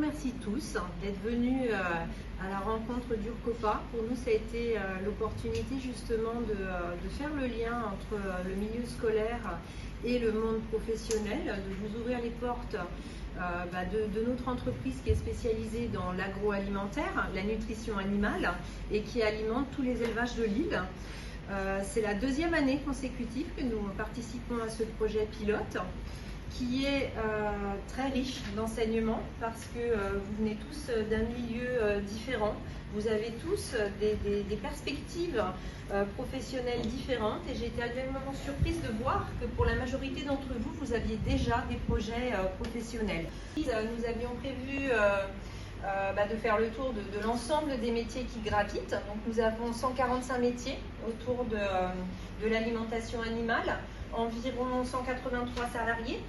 remercie tous d'être venus à la rencontre d'Urcopa. Pour nous, ça a été l'opportunité justement de faire le lien entre le milieu scolaire et le monde professionnel, de vous ouvrir les portes de notre entreprise qui est spécialisée dans l'agroalimentaire, la nutrition animale et qui alimente tous les élevages de l'île. C'est la deuxième année consécutive que nous participons à ce projet pilote qui est très riche d'enseignements parce que vous venez tous d'un milieu différent. Vous avez tous des perspectives professionnelles différentes et j'ai été agréablement surprise de voir que pour la majorité d'entre vous, vous aviez déjà des projets professionnels. Nous avions prévu de faire le tour de l'ensemble des métiers qui gravitent. Donc nous avons 145 métiers autour de l'alimentation animale, environ 183 salariés.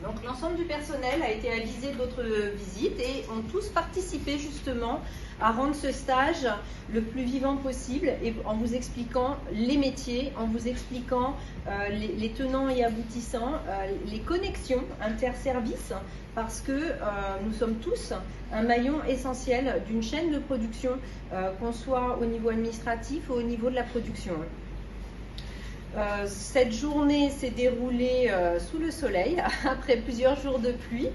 Donc l'ensemble du personnel a été avisé d'autres visites et ont tous participé justement à rendre ce stage le plus vivant possible et en vous expliquant les métiers, en vous expliquant les tenants et aboutissants, les connexions interservices parce que nous sommes tous un maillon essentiel d'une chaîne de production, qu'on soit au niveau administratif ou au niveau de la production. Cette journée s'est déroulée sous le soleil après plusieurs jours de pluie.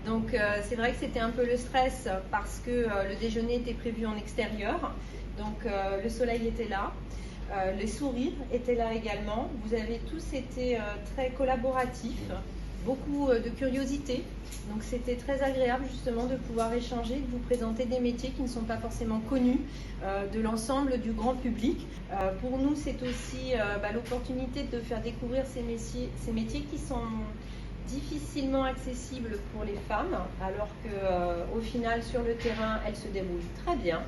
Donc c'est vrai que c'était un peu le stress parce que le déjeuner était prévu en extérieur. Donc le soleil était là, les sourires étaient là également. Vous avez tous été très collaboratifs, beaucoup de curiosité. Donc c'était très agréable justement de pouvoir échanger, de vous présenter des métiers qui ne sont pas forcément connus de l'ensemble du grand public. Pour nous, c'est aussi l'opportunité de faire découvrir ces métiers qui sont difficilement accessibles pour les femmes, alors qu'au final, sur le terrain, elles se déroulent très bien.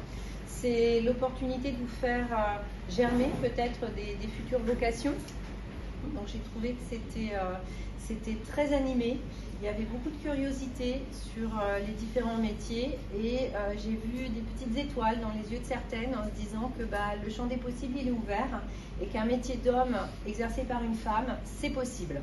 C'est l'opportunité de vous faire germer peut-être des futures vocations. Donc j'ai trouvé que c'était très animé. Il y avait beaucoup de curiosité sur les différents métiers et j'ai vu des petites étoiles dans les yeux de certaines en se disant que le champ des possibles il est ouvert et qu'un métier d'homme exercé par une femme, c'est possible.